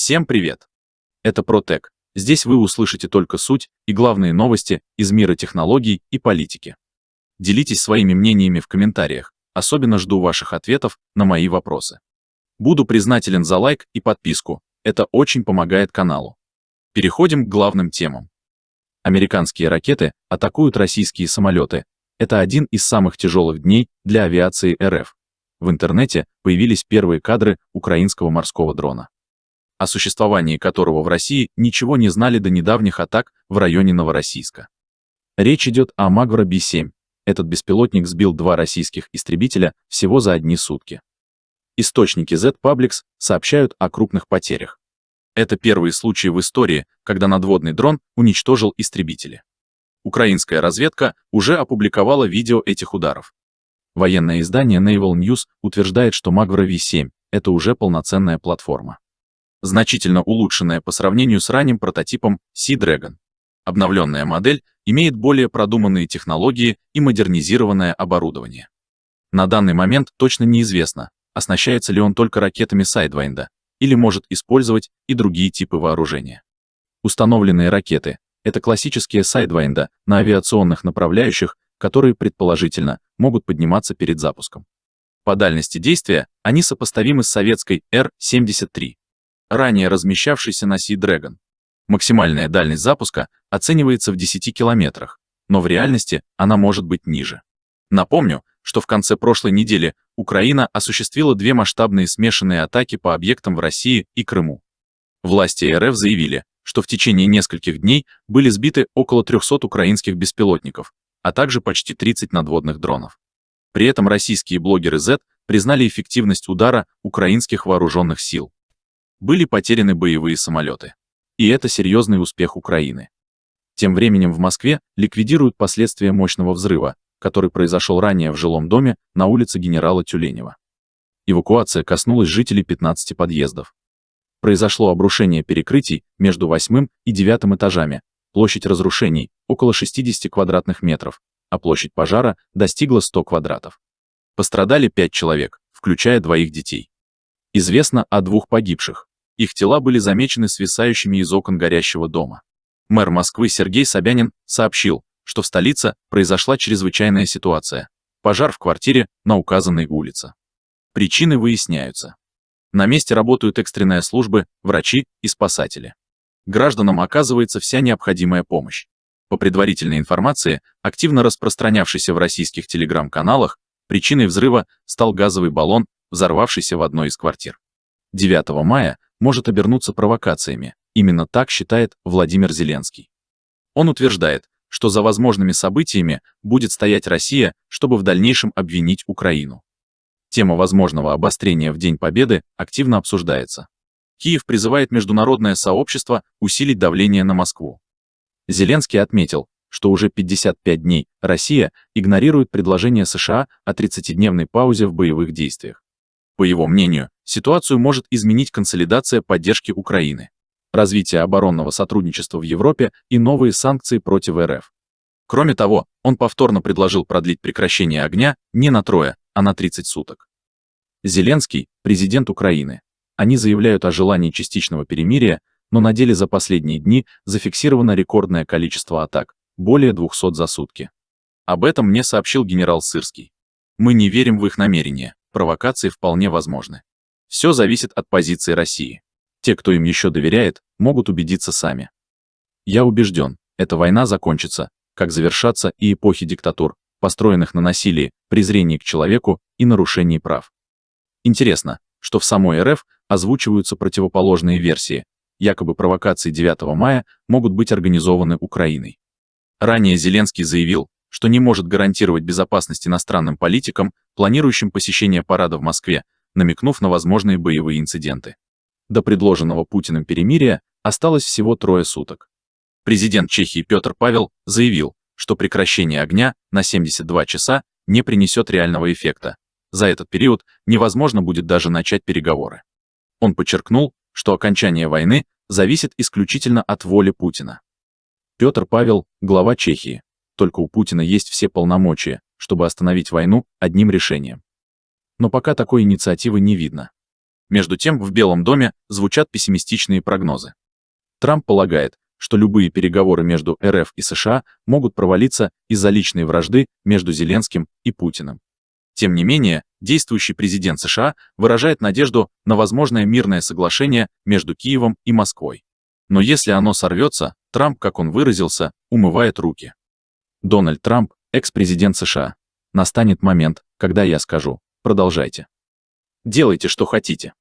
Всем привет! Это ProTech. Здесь вы услышите только суть и главные новости из мира технологий и политики. Делитесь своими мнениями в комментариях, особенно жду ваших ответов на мои вопросы. Буду признателен за лайк и подписку, это очень помогает каналу. Переходим к главным темам. Американские ракеты атакуют российские самолеты. Это один из самых тяжелых дней для авиации РФ. В интернете появились первые кадры украинского морского дрона, о существовании которого в России ничего не знали до недавних атак в районе Новороссийска. Речь идет о Magvaro B-7. Этот беспилотник сбил 2 российских истребителя всего за одни сутки. Источники Z-Publix сообщают о крупных потерях. Это первые случаи в истории, когда надводный дрон уничтожил истребители. Украинская разведка уже опубликовала видео этих ударов. Военное издание Naval News утверждает, что Magvaro V-7 — это уже полноценная платформа, значительно улучшенная по сравнению с ранним прототипом Sea Dragon. Обновленная модель имеет более продуманные технологии и модернизированное оборудование. На данный момент точно неизвестно, оснащается ли он только ракетами Sidewinder или может использовать и другие типы вооружения. Установленные ракеты — это классические Sidewinder на авиационных направляющих, которые, предположительно, могут подниматься перед запуском. По дальности действия они сопоставимы с советской Р-73, ранее размещавшейся на Sea Dragon. Максимальная дальность запуска оценивается в 10 километрах, но в реальности она может быть ниже. Напомню, что в конце прошлой недели Украина осуществила 2 масштабные смешанные атаки по объектам в России и Крыму. Власти РФ заявили, что в течение нескольких дней были сбиты около 300 украинских беспилотников, а также почти 30 надводных дронов. При этом российские блогеры Z признали эффективность удара украинских вооруженных сил. Были потеряны боевые самолеты. И это серьезный успех Украины. Тем временем в Москве ликвидируют последствия мощного взрыва, который произошел ранее в жилом доме на улице генерала Тюленева. Эвакуация коснулась жителей 15 подъездов. Произошло обрушение перекрытий между 8 и 9 этажами, площадь разрушений — около 60 квадратных метров, а площадь пожара достигла 100 квадратов. Пострадали 5 человек, включая 2 детей. Известно о 2 погибших. Их тела были замечены свисающими из окон горящего дома. Мэр Москвы Сергей Собянин сообщил, что в столице произошла чрезвычайная ситуация. Пожар в квартире на указанной улице. Причины выясняются. На месте работают экстренные службы, врачи и спасатели. Гражданам оказывается вся необходимая помощь. По предварительной информации, активно распространявшейся в российских телеграм-каналах, причиной взрыва стал газовый баллон, взорвавшийся в одной из квартир. 9 мая может обернуться провокациями, именно так считает Владимир Зеленский. Он утверждает, что за возможными событиями будет стоять Россия, чтобы в дальнейшем обвинить Украину. Тема возможного обострения в День Победы активно обсуждается. Киев призывает международное сообщество усилить давление на Москву. Зеленский отметил, что уже 55 дней Россия игнорирует предложение США о 30-дневной паузе в боевых действиях. По его мнению, ситуацию может изменить консолидация поддержки Украины, развитие оборонного сотрудничества в Европе и новые санкции против РФ. Кроме того, он повторно предложил продлить прекращение огня не на 3, а на 30 суток. Зеленский – президент Украины. Они заявляют о желании частичного перемирия, но на деле за последние дни зафиксировано рекордное количество атак – более 200 за сутки. Об этом мне сообщил генерал Сырский. Мы не верим в их намерения, провокации вполне возможны. Все зависит от позиции России. Те, кто им еще доверяет, могут убедиться сами. Я убежден, эта война закончится, как завершатся и эпохи диктатур, построенных на насилии, презрении к человеку и нарушении прав. Интересно, что в самой РФ озвучиваются противоположные версии. Якобы провокации 9 мая могут быть организованы Украиной. Ранее Зеленский заявил, что не может гарантировать безопасность иностранным политикам, планирующим посещение парада в Москве, намекнув на возможные боевые инциденты. До предложенного Путиным перемирия осталось всего 3 суток. Президент Чехии Петр Павел заявил, что прекращение огня на 72 часа не принесет реального эффекта. За этот период невозможно будет даже начать переговоры. Он подчеркнул, что окончание войны зависит исключительно от воли Путина. Петр Павел – глава Чехии. Только у Путина есть все полномочия, чтобы остановить войну одним решением. Но пока такой инициативы не видно. Между тем, в Белом доме звучат пессимистичные прогнозы. Трамп полагает, что любые переговоры между РФ и США могут провалиться из-за личной вражды между Зеленским и Путиным. Тем не менее, действующий президент США выражает надежду на возможное мирное соглашение между Киевом и Москвой. Но если оно сорвется, Трамп, как он выразился, умывает руки. Дональд Трамп, экс-президент США. Настанет момент, когда я скажу: продолжайте. Делайте, что хотите.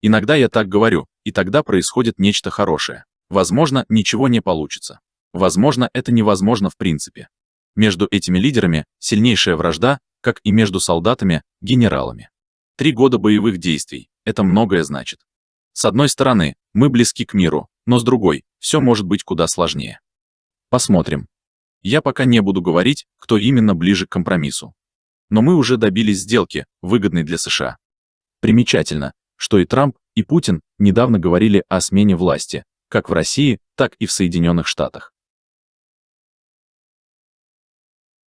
Иногда я так говорю, и тогда происходит нечто хорошее. Возможно, ничего не получится. Возможно, это невозможно в принципе. Между этими лидерами сильнейшая вражда, как и между солдатами, генералами. 3 года боевых действий – это многое значит. С одной стороны, мы близки к миру, но с другой, все может быть куда сложнее. Посмотрим. Я пока не буду говорить, кто именно ближе к компромиссу. Но мы уже добились сделки, выгодной для США. Примечательно, что и Трамп, и Путин недавно говорили о смене власти, как в России, так и в Соединенных Штатах.